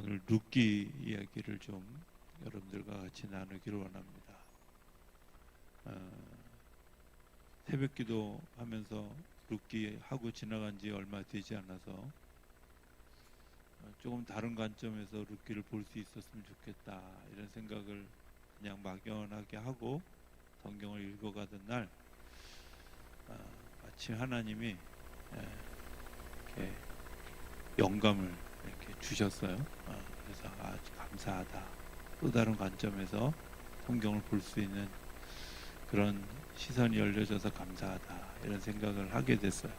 오늘 룻기 이야기를 좀 여러분들과 같이 나누기를 원합니다. 새벽기도 하면서 룻기 하고 지나간 지 얼마 되지 않아서 조금 다른 관점에서 룻기를 볼 수 있었으면 좋겠다 이런 생각을 그냥 막연하게 하고 성경을 읽어가던 날 마침 하나님이 이렇게 영감을 이렇게 주셨어요. 그래서 아주 감사하다. 또 다른 관점에서 성경을 볼 수 있는 그런 시선이 열려져서 감사하다 이런 생각을 하게 됐어요.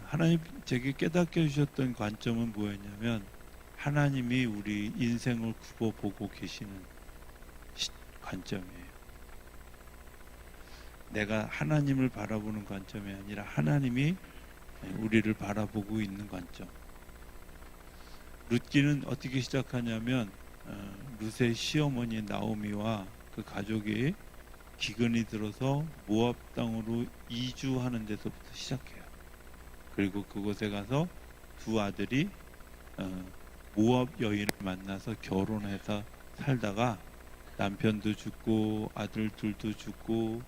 하나님 제게 깨닫게 해주셨던 관점은 뭐였냐면 하나님이 우리 인생을 굽어보고 계시는 관점이에요. 내가 하나님을 바라보는 관점이 아니라 하나님이 우리를 바라보고 있는 관점. 룻기는 어떻게 시작하냐면 룻의 시어머니 나오미와 그 가족이 기근이 들어서 모압 땅으로 이주하는 데서부터 시작해요. 그리고 그곳에 가서 두 아들이 모압 여인을 만나서 결혼해서 살다가 남편도 죽고 아들 둘도 죽고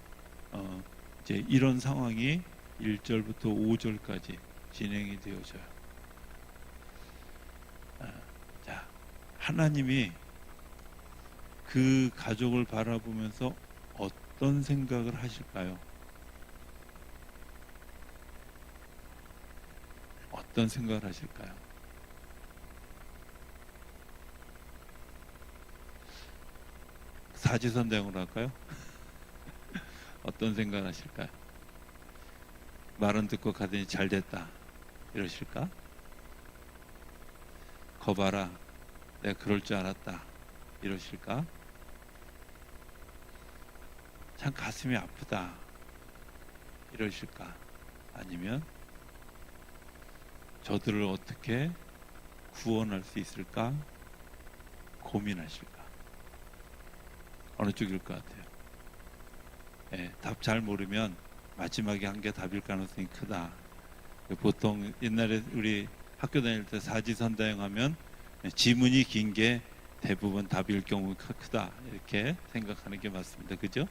이제 이런 상황이 1절부터 5절까지 진행이 되어져요. 자, 하나님이 그 가족을 바라보면서 어떤 생각을 하실까요? 어떤 생각을 하실까요? 사지선다형으로 할까요? 어떤 생각을 하실까요? 말은 듣고 가더니 잘 됐다 이러실까? 거봐라 내가 그럴 줄 알았다 이러실까? 참 가슴이 아프다 이러실까? 아니면 저들을 어떻게 구원할 수 있을까 고민하실까? 어느 쪽일 것 같아요? 답 잘 모르면 마지막에 한 게 답일 가능성이 크다. 보통 옛날에 우리 학교 다닐 때 사지선다형 하면 지문이 긴 게 대부분 답일 경우가 크다 이렇게 생각하는 게 맞습니다. 그죠?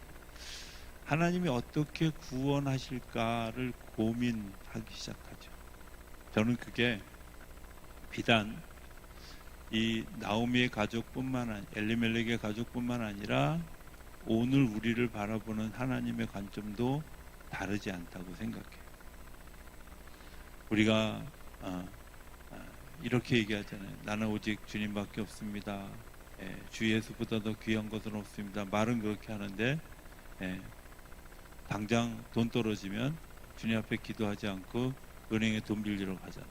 하나님이 어떻게 구원하실까를 고민하기 시작하죠. 저는 그게 비단 이 나오미의 가족뿐만 아니라 엘리멜렉의 가족뿐만 아니라 오늘 우리를 바라보는 하나님의 관점도 다르지 않다고 생각해요. 우리가 이렇게 얘기하잖아요. 나는 오직 주님밖에 없습니다. 주 예수보다 더 귀한 것은 없습니다. 말은 그렇게 하는데 당장 돈 떨어지면 주님 앞에 기도하지 않고 은행에 돈 빌리러 가잖아.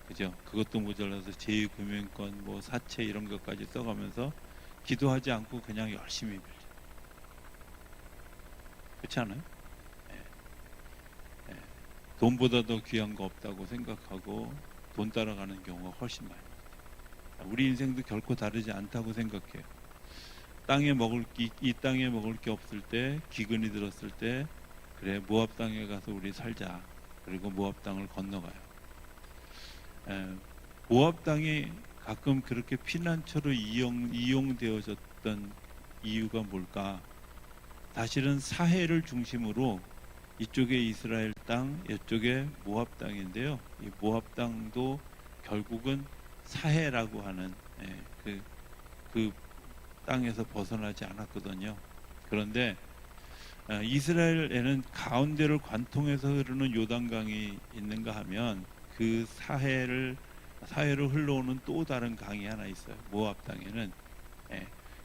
그죠? 그것도 모자라서 제2금융권 뭐 사채 이런 것까지 써가면서 기도하지 않고 그냥 열심히 빌려. 그렇지 않아요? 돈보다 더 귀한 거 없다고 생각하고 돈 따라가는 경우가 훨씬 많아요. 우리 인생도 결코 다르지 않다고 생각해요. 이 땅에 먹을 게 없을 때, 기근이 들었을 때, 그래 모압 땅에 가서 우리 살자. 그리고 모압 땅을 건너가요. 모압 땅이 가끔 그렇게 피난처로 이용되어졌던 이유가 뭘까? 사실은 사해를 중심으로 이쪽에 이스라엘 땅, 이쪽에 모압 땅인데요. 이 모압 땅도 결국은 사해라고 하는 그 땅에서 벗어나지 않았거든요. 그런데 이스라엘에는 가운데를 관통해서 흐르는 요단강이 있는가 하면 그 사해를 흘러오는 또 다른 강이 하나 있어요. 모압 땅에는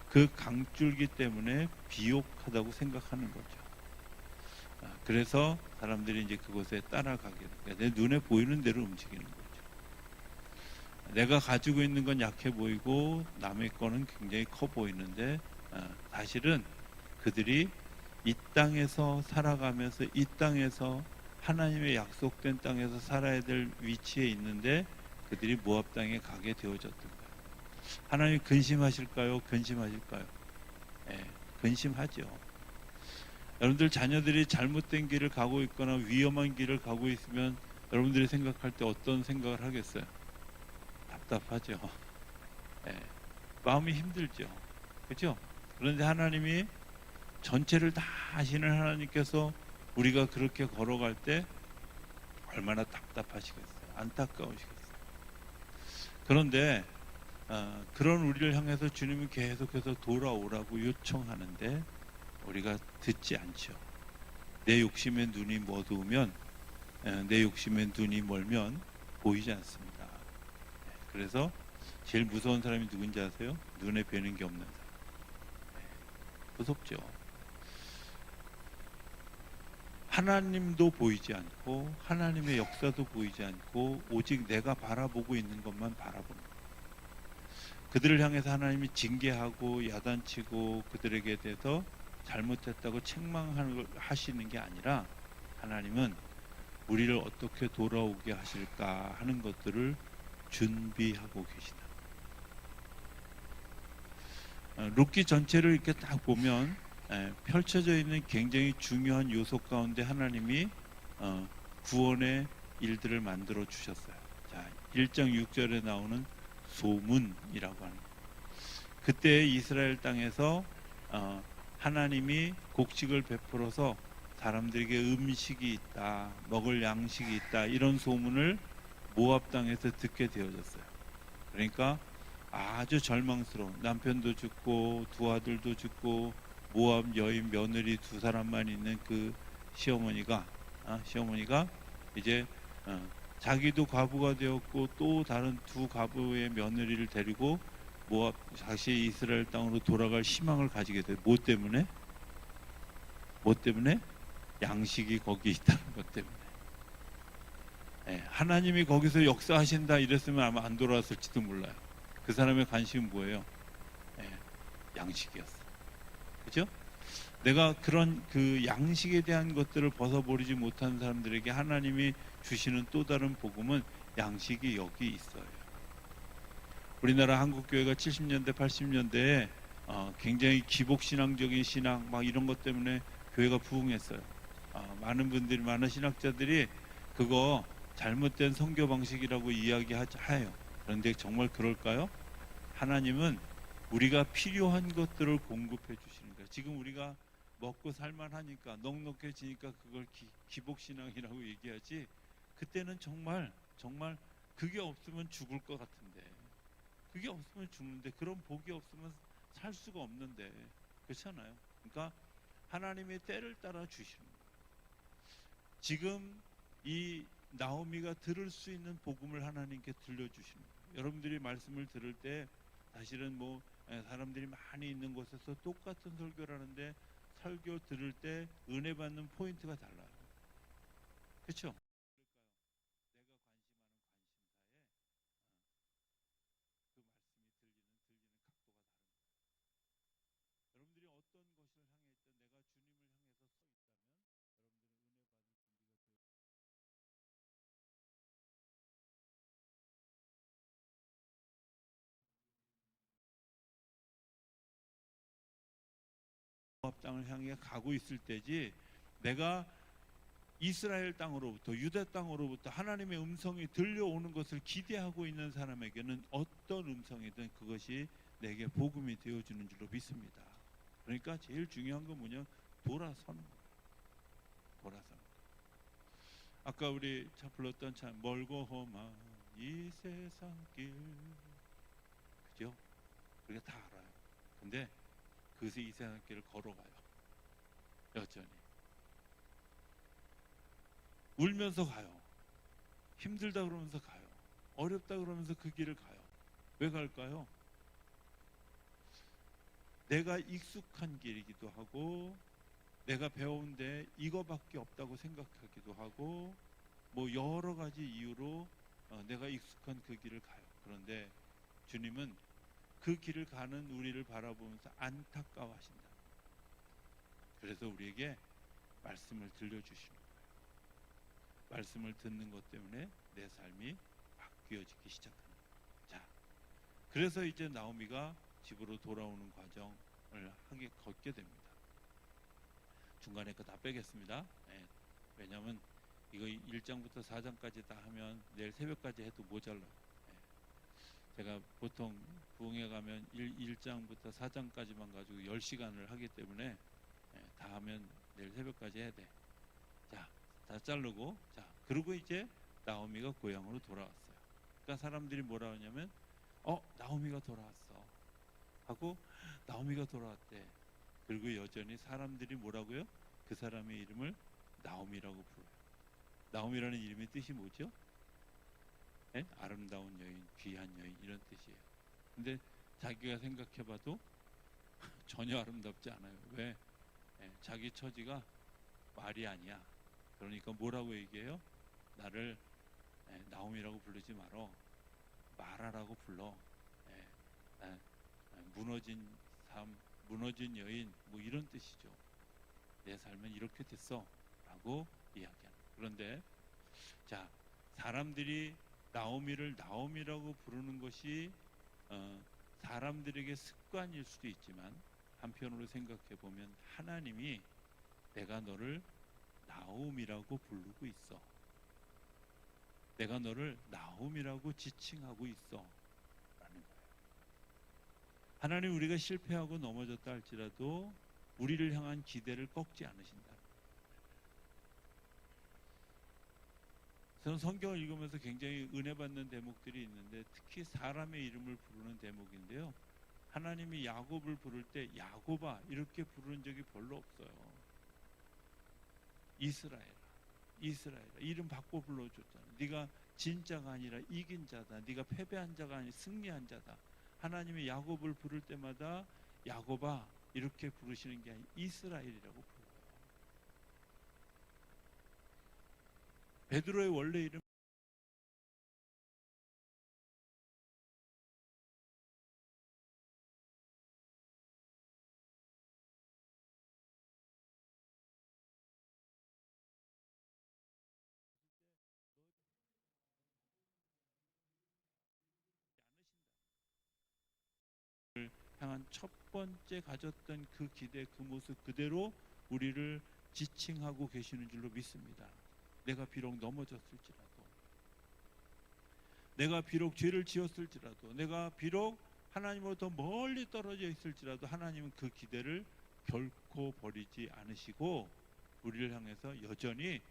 그 강줄기 때문에 비옥하다고 생각하는 거죠. 그래서 사람들이 이제 그곳에 따라가게 됩니다. 내 눈에 보이는 대로 움직이는 거죠. 내가 가지고 있는 건 약해 보이고 남의 거는 굉장히 커 보이는데 사실은 그들이 이 땅에서 살아가면서 이 땅에서 하나님의 약속된 땅에서 살아야 될 위치에 있는데 그들이 모압 땅에 가게 되어졌던 거예요. 하나님 근심하실까요? 근심하실까요? 근심하죠. 여러분들 자녀들이 잘못된 길을 가고 있거나 위험한 길을 가고 있으면 여러분들이 생각할 때 어떤 생각을 하겠어요? 답답하죠. 예, 마음이 힘들죠. 그렇죠? 그런데 하나님이 전체를 다 아시는 하나님께서 우리가 그렇게 걸어갈 때 얼마나 답답하시겠어요. 안타까우시겠어요. 그런데 그런 우리를 향해서 주님은 계속해서 돌아오라고 요청하는데 우리가 듣지 않죠. 내 욕심에 눈이 어두우면, 내 욕심에 눈이 멀면 보이지 않습니다. 그래서 제일 무서운 사람이 누군지 아세요? 눈에 뵈는 게 없는 사람. 무섭죠. 하나님도 보이지 않고 하나님의 역사도 보이지 않고 오직 내가 바라보고 있는 것만 바라보는 거예요. 그들을 향해서 하나님이 징계하고 야단치고 그들에게 대해서 잘못했다고 책망하시는 게 아니라 하나님은 우리를 어떻게 돌아오게 하실까 하는 것들을 준비하고 계시다. 룻기 전체를 이렇게 딱 보면 펼쳐져 있는 굉장히 중요한 요소 가운데 하나님이 구원의 일들을 만들어 주셨어요. 자, 1장 6절에 나오는 소문이라고 하는, 그때 이스라엘 땅에서 하나님이 곡식을 베풀어서 사람들에게 음식이 있다, 먹을 양식이 있다, 이런 소문을 모압 땅에서 듣게 되어졌어요. 그러니까 아주 절망스러운, 남편도 죽고 두 아들도 죽고 모압 여인 며느리 두 사람만 있는 그 시어머니가 이제 자기도 과부가 되었고 또 다른 두 과부의 며느리를 데리고 모압 다시 이스라엘 땅으로 돌아갈 희망을 가지게 돼요. 뭐 때문에? 양식이 거기 있다는 것 때문에. 하나님이 거기서 역사하신다 이랬으면 아마 안 돌아왔을지도 몰라요. 그 사람의 관심은 뭐예요? 양식이었어. 그죠? 내가 그런 그 양식에 대한 것들을 벗어버리지 못한 사람들에게 하나님이 주시는 또 다른 복음은 양식이 여기 있어요. 우리나라 한국교회가 70년대 80년대에 굉장히 기복신앙적인 신앙 막 이런 것 때문에 교회가 부흥했어요. 많은 신학자들이 그거 잘못된 선교 방식이라고 이야기해요. 그런데 정말 그럴까요? 하나님은 우리가 필요한 것들을 공급해 주시는 거예요. 지금 우리가 먹고 살만하니까 넉넉해지니까 그걸 기복신앙이라고 얘기하지, 그때는 정말 그게 없으면 죽을 것 같은데, 그게 없으면 죽는데, 그런 복이 없으면 살 수가 없는데, 그렇잖아요. 그러니까 하나님의 때를 따라 주시는 거예요. 지금 이 나오미가 들을 수 있는 복음을 하나님께 들려주시는 거예요. 여러분들이 말씀을 들을 때 사실은 뭐 사람들이 많이 있는 곳에서 똑같은 설교를 하는데 설교 들을 때 은혜 받는 포인트가 달라요. 그렇죠? 여러분들이 어떤 것을 향해 있든 내가 주님을 향해서 서 모압 땅을 향해 가고 있을 때지, 내가 이스라엘 땅으로부터 유대 땅으로부터 하나님의 음성이 들려오는 것을 기대하고 있는 사람에게는 어떤 음성이든 그것이 내게 복음이 되어주는 줄로 믿습니다. 그러니까 제일 중요한 건 뭐냐? 돌아서는 거예요. 돌아서는 거예요. 아까 우리 참 불렀던 참 멀고 험한 이 세상 길, 그죠? 그게 다 알아요. 근데 그새 이 세상 길을 걸어가요. 여전히 울면서 가요. 힘들다 그러면서 가요. 어렵다 그러면서 그 길을 가요. 왜 갈까요? 내가 익숙한 길이기도 하고 내가 배운데 이거밖에 없다고 생각하기도 하고 뭐 여러 가지 이유로 내가 익숙한 그 길을 가요. 그런데 주님은 그 길을 가는 우리를 바라보면서 안타까워하신다. 그래서 우리에게 말씀을 들려주시는 거예요. 말씀을 듣는 것 때문에 내 삶이 바뀌어지기 시작합니다. 자, 그래서 이제 나오미가 집으로 돌아오는 과정을 걷게 됩니다. 중간에 거 다 빼겠습니다. 왜냐하면 이거 1장부터 4장까지 다 하면 내일 새벽까지 해도 모자라요. 제가 보통 부흥회 가면 1장부터 4장까지만 가지고 10시간을 하기 때문에 다 하면 내일 새벽까지 해야 돼. 자, 다 자르고, 자, 그리고 이제 나오미가 고향으로 돌아왔어요. 그러니까 사람들이 뭐라 하냐면, 나오미가 돌아왔어 하고, 나오미가 돌아왔대. 그리고 여전히 사람들이 뭐라고요? 그 사람의 이름을 나오미라고 불러요. 나오미라는 이름의 뜻이 뭐죠? 네? 아름다운 여인, 귀한 여인, 이런 뜻이에요. 근데 자기가 생각해봐도 전혀 아름답지 않아요. 왜? 자기 처지가 말이 아니야. 그러니까 뭐라고 얘기해요? 나를 나옴이라고 부르지 말어. 마라라고 불러. 무너진 삶, 무너진 여인, 뭐 이런 뜻이죠. 내 삶은 이렇게 됐어 라고 이야기하는. 그런데 자, 사람들이 나오미를 나오미라고 부르는 것이 사람들에게 습관일 수도 있지만, 한편으로 생각해 보면 하나님이 내가 너를 나옴이라고 부르고 있어, 내가 너를 나옴이라고 지칭하고 있어 라는 거예요. 하나님, 우리가 실패하고 넘어졌다 할지라도 우리를 향한 기대를 꺾지 않으신다. 저는 성경을 읽으면서 굉장히 은혜 받는 대목들이 있는데, 특히 사람의 이름을 부르는 대목인데요, 하나님이 야곱을 부를 때 야곱아 이렇게 부르는 적이 별로 없어요. 이스라엘아, 이스라엘아, 이름 바꿔 불러줬잖아. 네가 진짜가 아니라 이긴 자다. 네가 패배한 자가 아니라 승리한 자다. 하나님이 야곱을 부를 때마다 야곱아 이렇게 부르시는 게 아니라 이스라엘이라고 불러요. 베드로의 원래 이름 향한 첫 번째 가졌던 그 기대, 그 모습 그대로 우리를 지칭하고 계시는 줄로 믿습니다. 내가 비록 넘어졌을지라도, 내가 비록 죄를 지었을지라도, 내가 비록 하나님으로부터 멀리 떨어져 있을지라도 하나님은 그 기대를 결코 버리지 않으시고 우리를 향해서 여전히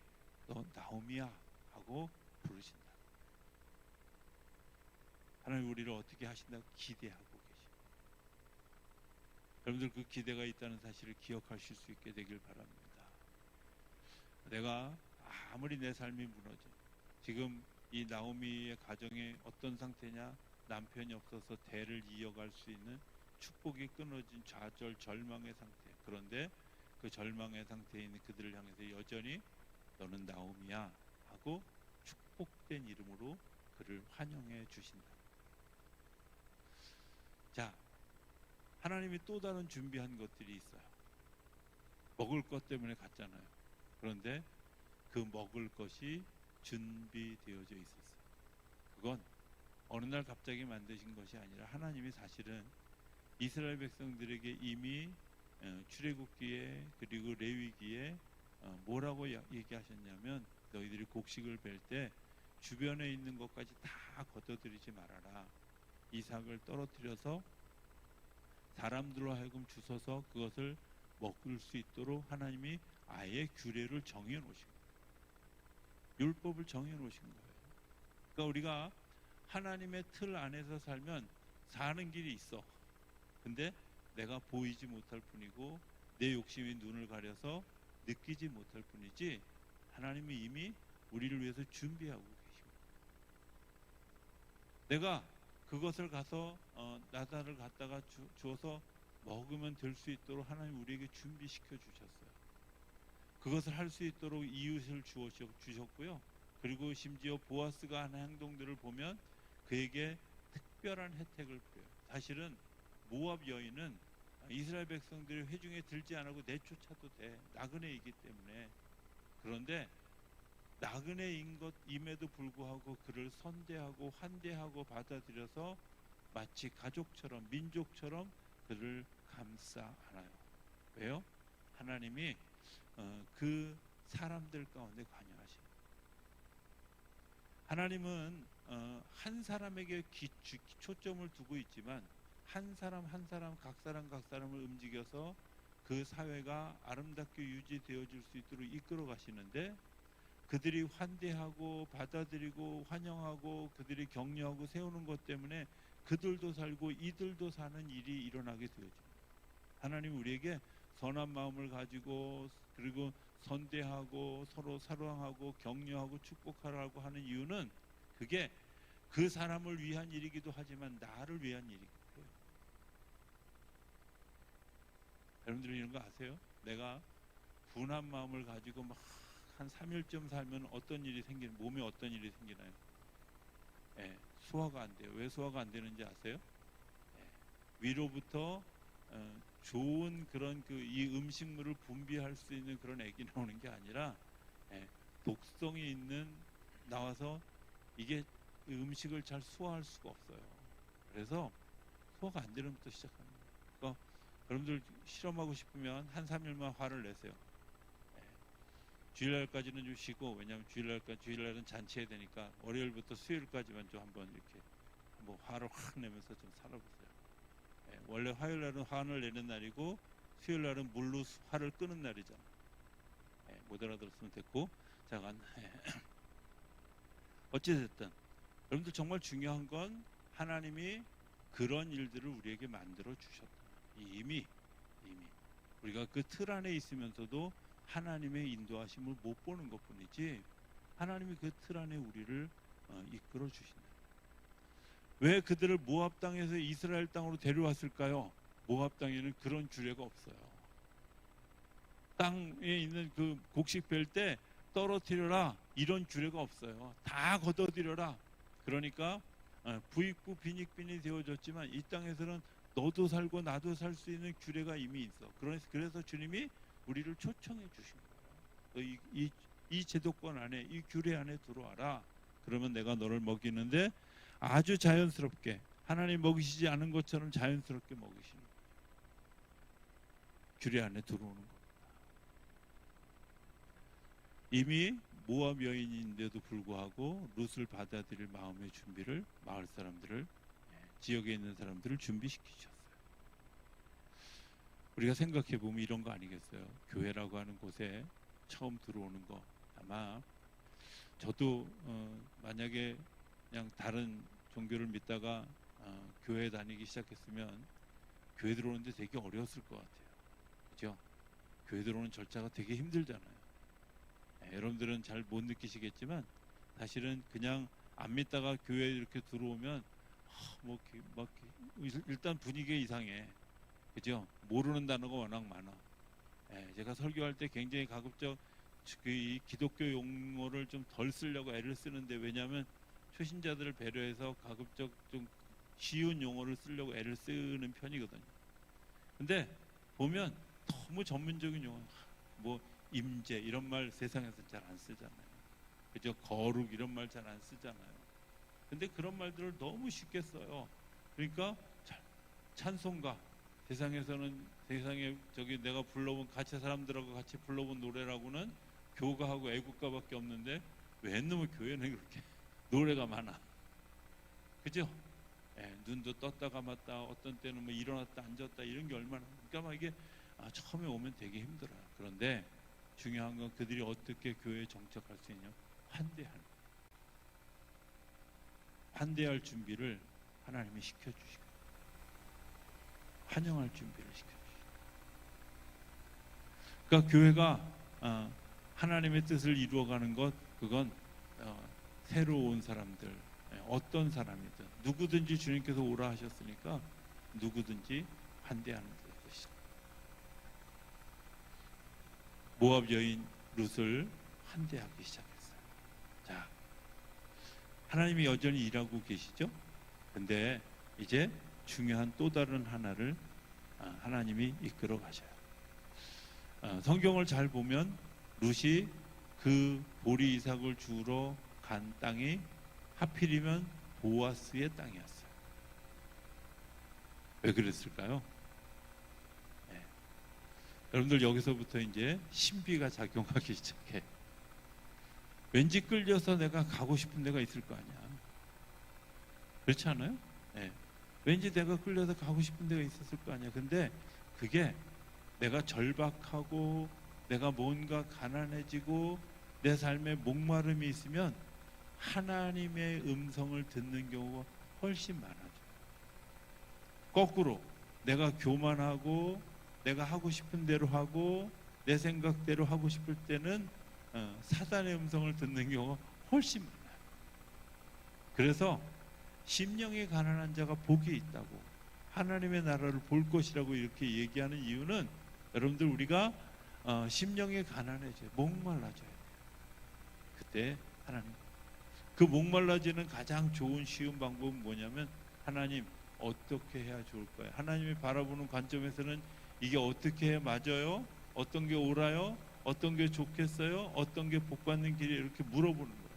너 나오미야 하고 부르신다. 하나님 우리를 어떻게 하신다고 기대하고 계십니다. 여러분들 그 기대가 있다는 사실을 기억하실 수 있게 되길 바랍니다. 내가 아무리 내 삶이 무너져, 지금 이 나오미의 가정에 어떤 상태냐? 남편이 없어서 대를 이어갈 수 있는 축복이 끊어진 좌절 절망의 상태. 그런데 그 절망의 상태에 있는 그들을 향해서 여전히 너는 나오미야 하고 축복된 이름으로 그를 환영해 주신다. 자, 하나님이 또 다른 준비한 것들이 있어요. 먹을 것 때문에 갔잖아요. 그런데 그 먹을 것이 준비되어져 있었어요. 그건 어느 날 갑자기 만드신 것이 아니라 하나님이 사실은 이스라엘 백성들에게 이미 출애굽기에 그리고 레위기에 뭐라고 얘기하셨냐면, 너희들이 곡식을 벨 때 주변에 있는 것까지 다 걷어들이지 말아라. 이삭을 떨어뜨려서 사람들로 하여금 주워서 그것을 먹을 수 있도록 하나님이 아예 규례를 정해 놓으신 거예요. 율법을 정해 놓으신 거예요. 그러니까 우리가 하나님의 틀 안에서 살면 사는 길이 있어. 근데 내가 보이지 못할 뿐이고 내 욕심이 눈을 가려서 느끼지 못할 뿐이지, 하나님이 이미 우리를 위해서 준비하고 계십니다. 내가 그것을 가서 나다를 갖다가 주어서 먹으면 될 수 있도록 하나님 우리에게 준비시켜 주셨어요. 그것을 할 수 있도록 이웃을 주셨고요. 그리고 심지어 보아스가 하는 행동들을 보면 그에게 특별한 혜택을 부여요. 사실은 모압 여인은 이스라엘 백성들이 회중에 들지 않고 내쫓아도 돼. 나그네이기 때문에. 그런데 나그네인 것임에도 불구하고 그를 선대하고 환대하고 받아들여서 마치 가족처럼 민족처럼 그를 감싸 안아요. 왜요? 하나님이 그 사람들 가운데 관여하십니다. 하나님은 한 사람에게 초점을 두고 있지만 한 사람 한 사람 각 사람을 움직여서 그 사회가 아름답게 유지되어질 수 있도록 이끌어 가시는데, 그들이 환대하고 받아들이고 환영하고 그들이 격려하고 세우는 것 때문에 그들도 살고 이들도 사는 일이 일어나게 되어집니다. 하나님 우리에게 선한 마음을 가지고 그리고 선대하고 서로 사랑하고 격려하고 축복하라고 하는 이유는 그게 그 사람을 위한 일이기도 하지만 나를 위한 일이기도 해요. 여러분들 이런 거 아세요? 내가 분한 마음을 가지고 막 한 3일쯤 살면 어떤 일이 생기는, 몸에 어떤 일이 생기나요? 예, 소화가 안 돼요. 왜 소화가 안 되는지 아세요? 예, 위로부터 좋은 그런 이 음식물을 분비할 수 있는 그런 액이 나오는 게 아니라 독성이 있는 나와서 이게 음식을 잘 소화할 수가 없어요. 그래서 소화가 안 되는 것부터 시작합니다. 그러니까 여러분들 실험하고 싶으면 한 3일만 화를 내세요. 주일날까지는 좀 쉬고, 왜냐하면 주일날은 잔치해야 되니까 월요일부터 수요일까지만 좀 한번 이렇게 한번 화를 확 내면서 좀 살아보세요. 원래 화요일날은 화를 내는 날이고 수요일날은 물로 화를 끄는 날이잖아. 못 알아들었으면 됐고, 잠깐. 어찌됐든 여러분들 정말 중요한 건 하나님이 그런 일들을 우리에게 만들어 주셨다. 이미 우리가 그 틀 안에 있으면서도 하나님의 인도하심을 못 보는 것뿐이지 하나님이 그 틀 안에 우리를 이끌어 주신다. 왜 그들을 모압 땅에서 이스라엘 땅으로 데려왔을까요? 모압 땅에는 그런 규례가 없어요. 땅에 있는 그 곡식 벨 때 떨어뜨려라 이런 규례가 없어요. 다 걷어들여라. 그러니까 부익부 빈익빈이 되어졌지만 이 땅에서는 너도 살고 나도 살 수 있는 규례가 이미 있어. 그래서 주님이 우리를 초청해 주신 거예요. 이 제도권 안에, 이 규례 안에 들어와라. 그러면 내가 너를 먹이는데 아주 자연스럽게 하나님 먹이시지 않은 것처럼 자연스럽게 먹이시는 거예요. 규례 안에 들어오는 겁니다. 이미 모압 여인인데도 불구하고 룻을 받아들일 마음의 준비를 마을 사람들을, 지역에 있는 사람들을 준비시키셨어요. 우리가 생각해 보면 이런 거 아니겠어요? 교회라고 하는 곳에 처음 들어오는 거, 아마 저도 만약에 그냥 다른 종교를 믿다가 교회 다니기 시작했으면 교회 들어오는데 되게 어려웠을 것 같아요. 그죠? 교회 들어오는 절차가 되게 힘들잖아요. 여러분들은 잘 못 느끼시겠지만 사실은 그냥 안 믿다가 교회에 이렇게 들어오면 일단 분위기가 이상해. 그죠? 모르는 단어가 워낙 많아. 제가 설교할 때 굉장히 가급적 이 기독교 용어를 좀 덜 쓰려고 애를 쓰는데, 왜냐하면 초신자들을 배려해서 가급적 좀 쉬운 용어를 쓰려고 애를 쓰는 편이거든요. 근데 보면 너무 전문적인 용어, 뭐 임재 이런 말 세상에서 잘 안 쓰잖아요. 그죠? 거룩 이런 말 잘 안 쓰잖아요. 근데 그런 말들을 너무 쉽게 써요. 그러니까 찬송가, 세상에 내가 불러본 같이 사람들하고 같이 불러본 노래라고는 교가하고 애국가밖에 없는데 왜 놈의 교회는 그렇게 노래가 많아. 그죠? 눈도 떴다 감았다, 어떤 때는 뭐 일어났다 앉았다 이런 게 얼마나, 그러니까 막 이게 처음에 오면 되게 힘들어요. 그런데 중요한 건 그들이 어떻게 교회에 정착할 수 있냐, 환대할 준비를 하나님이 시켜주시고 환영할 준비를 시켜주시고, 그러니까 교회가 하나님의 뜻을 이루어가는 것, 그건 새로 온 사람들, 어떤 사람이든 누구든지 주님께서 오라 하셨으니까 누구든지 환대하는 것이죠. 모압 여인 룻을 환대하기 시작했어요. 자, 하나님이 여전히 일하고 계시죠? 근데 이제 중요한 또 다른 하나를 하나님이 이끌어 가셔요. 성경을 잘 보면 룻이 그 보리 이삭을 주우러 간 땅이 하필이면 보아스의 땅이었어요. 왜 그랬을까요? 여러분들 여기서부터 이제 신비가 작용하기 시작해. 왠지 끌려서 내가 가고 싶은 데가 있을 거 아니야. 그렇지 않아요? 예. 왠지 내가 끌려서 가고 싶은 데가 있었을 거 아니야. 근데 그게 내가 절박하고 내가 뭔가 가난해지고 내 삶에 목마름이 있으면 하나님의 음성을 듣는 경우가 훨씬 많아져. 거꾸로 내가 교만하고 내가 하고 싶은 대로 하고 내 생각대로 하고 싶을 때는 사단의 음성을 듣는 경우가 훨씬 많아요. 그래서 심령이 가난한 자가 복이 있다고, 하나님의 나라를 볼 것이라고 이렇게 얘기하는 이유는, 여러분들 우리가 심령이 가난해져요. 목말라져야 돼요. 그때 하나님, 그 목말라지는 가장 좋은 쉬운 방법은 뭐냐면, 하나님 어떻게 해야 좋을까요? 하나님이 바라보는 관점에서는 이게 어떻게 해야 맞아요? 어떤 게 옳아요? 어떤 게 좋겠어요? 어떤 게 복받는 길이, 이렇게 물어보는 거예요.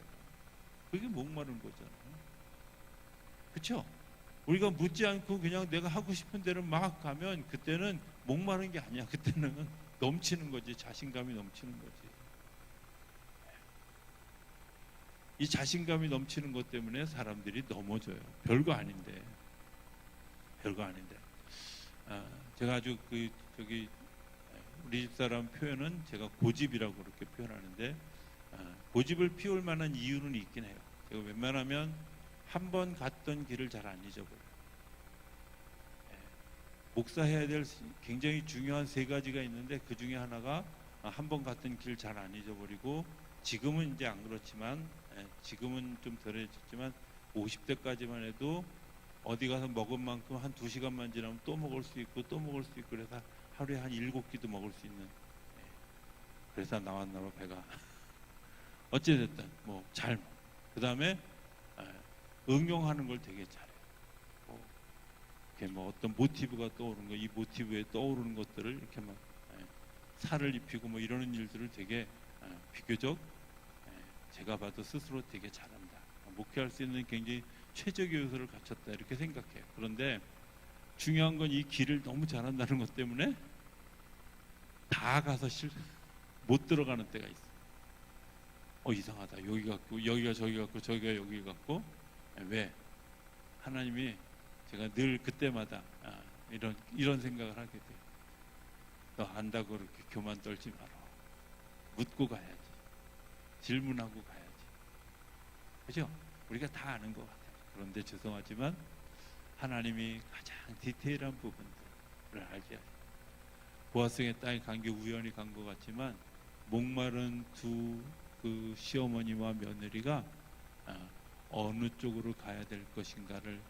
그게 목마른 거잖아요. 그렇죠? 우리가 묻지 않고 그냥 내가 하고 싶은 대로 막 가면 그때는 목마른 게 아니야. 그때는 넘치는 거지. 자신감이 넘치는 거지. 이 자신감이 넘치는 것 때문에 사람들이 넘어져요. 별거 아닌데. 별거 아닌데. 제가 아주 우리 집사람 표현은 제가 고집이라고 그렇게 표현하는데, 고집을 피울 만한 이유는 있긴 해요. 제가 웬만하면 한 번 갔던 길을 잘 안 잊어버려요. 목사해야 될 굉장히 중요한 세 가지가 있는데, 그 중에 하나가 한 번 갔던 길 잘 안 잊어버리고, 지금은 이제 안 그렇지만, 지금은 좀 덜해졌지만 50대까지만 해도 어디 가서 먹은 만큼 한 2시간만 지나면 또 먹을 수 있고 또 먹을 수 있고, 그래서 하루에 한 7끼도 먹을 수 있는, 그래서 나왔나 봐 배가. 어찌됐든 잘 먹어. 그 다음에 응용하는 걸 되게 잘해요. 이렇게 어떤 모티브가 떠오르는 거, 이 모티브에 떠오르는 것들을 이렇게 막 살을 입히고 이러는 일들을 되게 비교적 제가 봐도 스스로 되게 잘한다. 목회할 수 있는 굉장히 최적의 요소를 갖췄다, 이렇게 생각해요. 그런데 중요한 건 이 길을 너무 잘한다는 것 때문에 다 가서 못 들어가는 때가 있어요. 이상하다. 여기 같고 여기가 저기 같고 저기가 여기 같고. 왜? 하나님이, 제가 늘 그때마다 이런 생각을 하게 돼요. 너 안다고 그렇게 교만 떨지 마라. 묻고 가야지. 질문하고 가야지. 그죠? 우리가 다 아는 것 같아요. 그런데 죄송하지만 하나님이 가장 디테일한 부분들을 알게 하죠. 보아스의 땅에 간 게 우연히 간 것 같지만, 목마른 두 그 시어머니와 며느리가 어느 쪽으로 가야 될 것인가를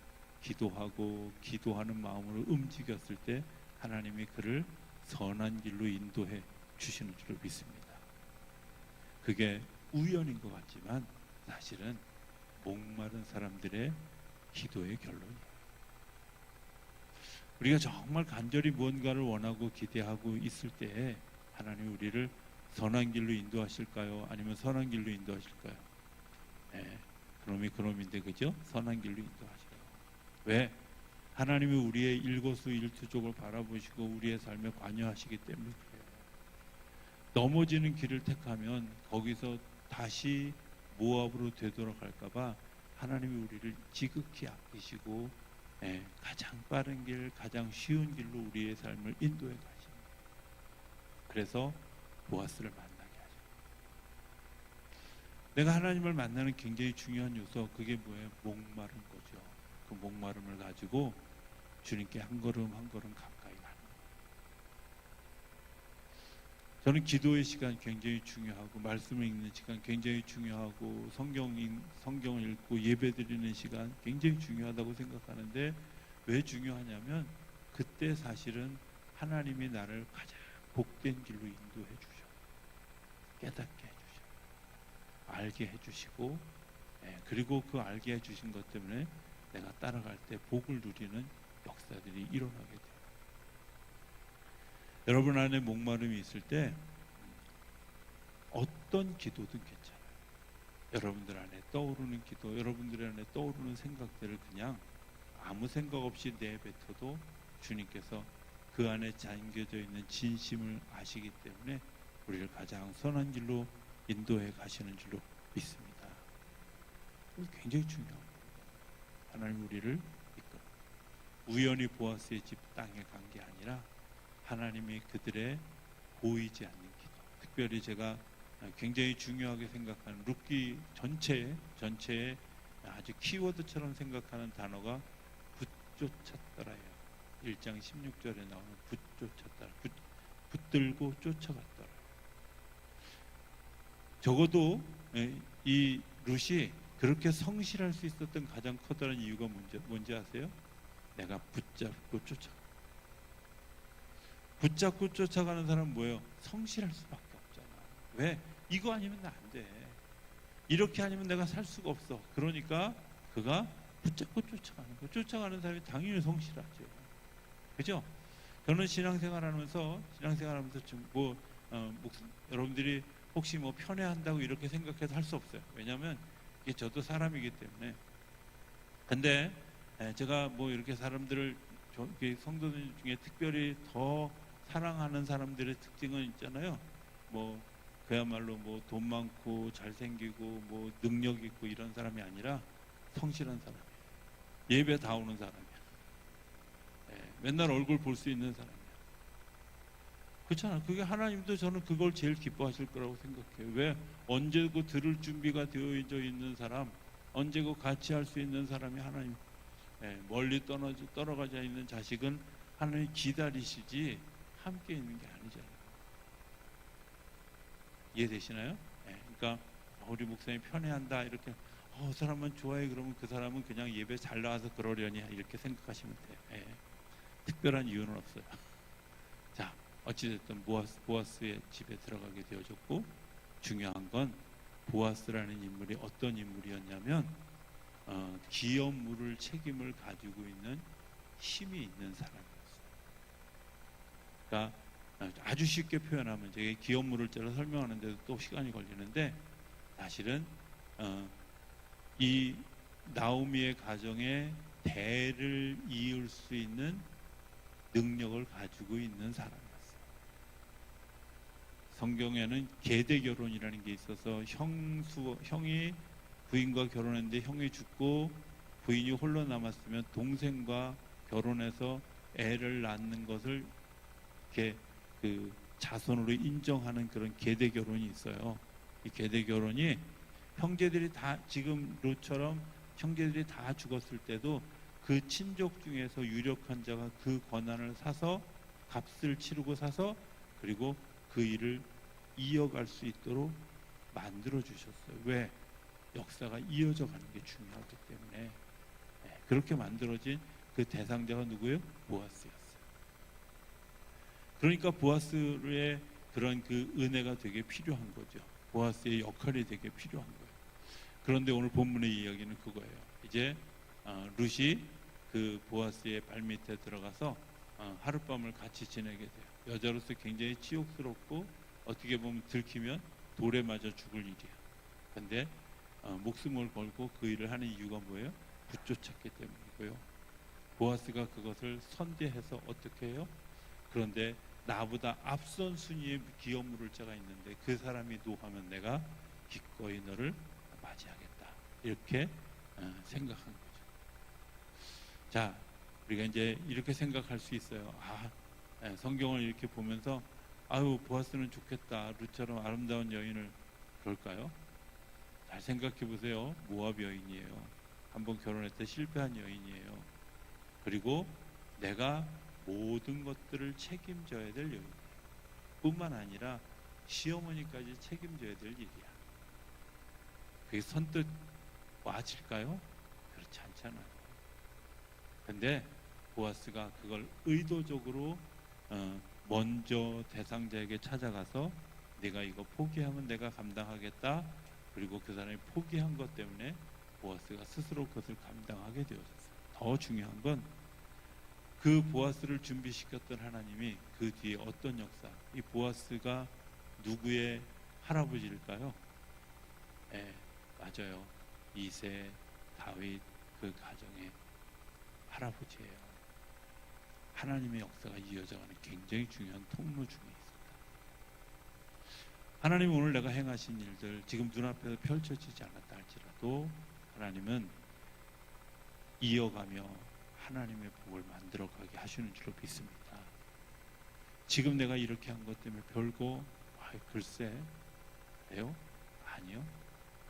기도하는 마음으로 움직였을 때 하나님이 그를 선한 길로 인도해 주시는 줄로 믿습니다. 그게 우연인 것 같지만 사실은 목마른 사람들의 기도의 결론이에요. 우리가 정말 간절히 무언가를 원하고 기대하고 있을 때에 하나님이 우리를 선한 길로 인도하실까요? 아니면 선한 길로 인도하실까요? 그놈인데, 그죠? 선한 길로 인도하시라고. 왜? 하나님이 우리의 일거수일투족을 바라보시고 우리의 삶에 관여하시기 때문에 그래요. 넘어지는 길을 택하면 거기서 다시 모압으로 되돌아갈까봐 하나님이 우리를 지극히 아끼시고, 가장 빠른 길, 가장 쉬운 길로 우리의 삶을 인도해 가십니다. 그래서 보아스를 만나게 하죠. 내가 하나님을 만나는 굉장히 중요한 요소, 그게 뭐예요? 목마른 거죠. 그 목마름을 가지고 주님께 한 걸음 한 걸음 가까이 가는 거예요. 저는 기도의 시간 굉장히 중요하고, 말씀을 읽는 시간 굉장히 중요하고, 성경을 읽고 예배 드리는 시간 굉장히 중요하다고 생각하는데, 왜 중요하냐면 그때 사실은 하나님이 나를 가장 복된 길로 인도해 주셔. 깨닫게 해주셔. 알게 해주시고, 그리고 그 알게 해주신 것 때문에 내가 따라갈 때 복을 누리는 역사들이 일어나게 돼요. 여러분 안에 목마름이 있을 때 어떤 기도든 괜찮아요. 여러분들 안에 떠오르는 기도, 여러분들 안에 떠오르는 생각들을 그냥 아무 생각 없이 내뱉어도 주님께서 그 안에 잠겨져 있는 진심을 아시기 때문에 우리를 가장 선한 길로 인도해 가시는 줄로 믿습니다. 굉장히 중요합니다. 하나님 우리를 이끌어. 우연히 보아스의 집 땅에 간 게 아니라 하나님이 그들의 보이지 않는 기도. 특별히 제가 굉장히 중요하게 생각하는 룻기 전체에 아주 키워드처럼 생각하는 단어가 붙쫓았더라예요. 1장 16절에 나오는 붙쫓았더라. 붙들고 쫓아갔더라. 적어도 이 룻이 그렇게 성실할 수 있었던 가장 커다란 이유가 뭔지 아세요? 내가 붙잡고 쫓아가는 사람은 뭐예요? 성실할 수밖에 없잖아. 왜? 이거 아니면 나 안 돼. 이렇게 아니면 내가 살 수가 없어. 그러니까 그가 붙잡고 쫓아가는 거예요. 쫓아가는 사람이 당연히 성실하죠. 그죠? 저는 신앙생활하면서 좀 여러분들이 혹시 뭐 편애한다고 이렇게 생각해서 할 수 없어요. 왜냐하면 이게 저도 사람이기 때문에. 근데 제가 뭐 이렇게 사람들을 성도들 중에 특별히 더 사랑하는 사람들의 특징은 있잖아요. 뭐 그야말로 뭐 돈 많고 잘생기고 뭐 능력 있고 이런 사람이 아니라 성실한 사람이에요. 예배 다 오는 사람이야. 맨날 얼굴 볼 수 있는 사람이야. 그렇잖아. 그게 하나님도 저는 그걸 제일 기뻐하실 거라고 생각해요. 왜? 언제고 들을 준비가 되어져 있는 사람, 언제고 같이 할 수 있는 사람이 하나님. 멀리 떨어가자 있는 자식은 하나님 기다리시지 함께 있는 게 아니잖아요. 이해되시나요? 그러니까 우리 목사님 편애한다 이렇게 그 사람은 좋아해 그러면 그 사람은 그냥 예배 잘 나와서 그러려니 이렇게 생각하시면 돼요. 특별한 이유는 없어요. 자, 어찌됐든 보아스의 집에 들어가게 되어졌고, 중요한 건 보아스라는 인물이 어떤 인물이었냐면 기업 물을 책임을 가지고 있는 힘이 있는 사람이었어요. 그러니까 아주 쉽게 표현하면 제가 기업 물을 제가 설명하는데도 또 시간이 걸리는데, 사실은 이 나오미의 가정에 대를 이을 수 있는 능력을 가지고 있는 사람이었어요. 성경에는 계대 결혼이라는 게 있어서 형이 부인과 결혼했는데 형이 죽고 부인이 홀로 남았으면 동생과 결혼해서 애를 낳는 것을 이렇게 그 자손으로 인정하는 그런 계대 결혼이 있어요. 이 계대 결혼이 형제들이 다 지금 롯처럼 형제들이 다 죽었을 때도 그 친족 중에서 유력한 자가 그 권한을 사서 값을 치르고 사서 그리고 그 일을 이어갈 수 있도록 만들어 주셨어요. 왜? 역사가 이어져 가는 게 중요하기 때문에. 그렇게 만들어진 그 대상자가 누구예요? 보아스였어요. 그러니까 보아스의 그런 그 은혜가 되게 필요한 거죠. 보아스의 역할이 되게 필요한 거예요. 그런데 오늘 본문의 이야기는 그거예요. 이제 룻이 그 보아스의 발밑에 들어가서 하룻밤을 같이 지내게 돼요. 여자로서 굉장히 치욕스럽고 어떻게 보면 들키면 돌에 맞아 죽을 일이야. 근데 목숨을 걸고 그 일을 하는 이유가 뭐예요? 붙쫓았기 때문이고요. 보아스가 그것을 선대해서 어떻게 해요? 그런데 나보다 앞선 순위의 기업 물을 자가 있는데 그 사람이 노하면 내가 기꺼이 너를 맞이하겠다. 이렇게 생각한 거죠. 자, 우리가 이제 이렇게 생각할 수 있어요. 성경을 이렇게 보면서 아유 보아스는 좋겠다. 룻처럼 아름다운 여인을. 그럴까요? 잘 생각해 보세요. 모압 여인이에요. 한번 결혼할 때 실패한 여인이에요. 그리고 내가 모든 것들을 책임져야 될 여인 뿐만 아니라 시어머니까지 책임져야 될 일이야. 그게 선뜻 와질까요? 그렇지 않잖아요. 근데 보아스가 그걸 의도적으로 먼저 대상자에게 찾아가서 내가 이거 포기하면 내가 감당하겠다. 그리고 그 사람이 포기한 것 때문에 보아스가 스스로 그것을 감당하게 되어졌어요. 더 중요한 건 그 보아스를 준비시켰던 하나님이 그 뒤에 어떤 역사, 이 보아스가 누구의 할아버지일까요? 맞아요. 이세, 다윗 그 가정의 할아버지예요. 하나님의 역사가 이어져가는 굉장히 중요한 통로 중에 있습니다. 하나님 오늘 내가 행하신 일들 지금 눈앞에서 펼쳐지지 않았다 할지라도 하나님은 이어가며 하나님의 복을 만들어가게 하시는 줄로 믿습니다. 지금 내가 이렇게 한 것 때문에 별거, 글쎄, 왜요? 아니요.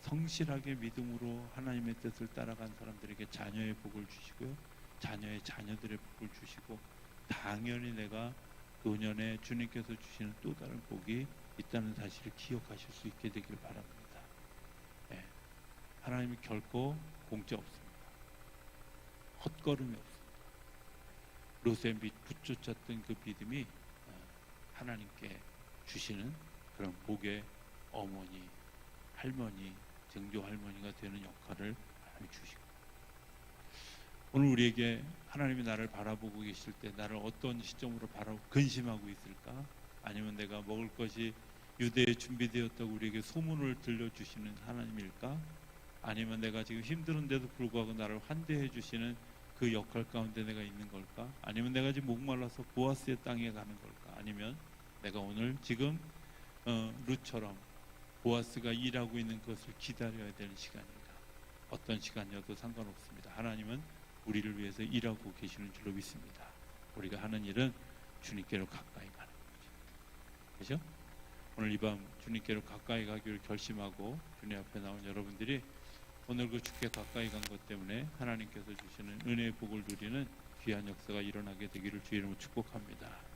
성실하게 믿음으로 하나님의 뜻을 따라간 사람들에게 자녀의 복을 주시고요, 자녀의 자녀들의 복을 주시고, 당연히 내가 노년에 주님께서 주시는 또 다른 복이 있다는 사실을 기억하실 수 있게 되길 바랍니다. 예, 하나님이 결코 공짜 없습니다. 헛걸음이 없습니다. 롯의 붙쫓았던 그 믿음이 하나님께 주시는 그런 복의 어머니, 할머니, 증조 할머니가 되는 역할을 하나님이 주시고, 오늘 우리에게 하나님이 나를 바라보고 계실 때 나를 어떤 시점으로 근심하고 있을까? 아니면 내가 먹을 것이 유대에 준비되었다고 우리에게 소문을 들려주시는 하나님일까? 아니면 내가 지금 힘든데도 불구하고 나를 환대해 주시는 그 역할 가운데 내가 있는 걸까? 아니면 내가 지금 목말라서 보아스의 땅에 가는 걸까? 아니면 내가 오늘 지금 룻처럼 보아스가 일하고 있는 것을 기다려야 되는 시간인가? 어떤 시간이어도 상관없습니다. 하나님은 우리를 위해서 일하고 계시는 줄로 믿습니다. 우리가 하는 일은 주님께로 가까이 가는 거죠. 그렇죠? 오늘 이 밤 주님께로 가까이 가기를 결심하고 주님 앞에 나온 여러분들이 오늘 그 주께 가까이 간 것 때문에 하나님께서 주시는 은혜의 복을 누리는 귀한 역사가 일어나게 되기를 주의 이름으로 축복합니다.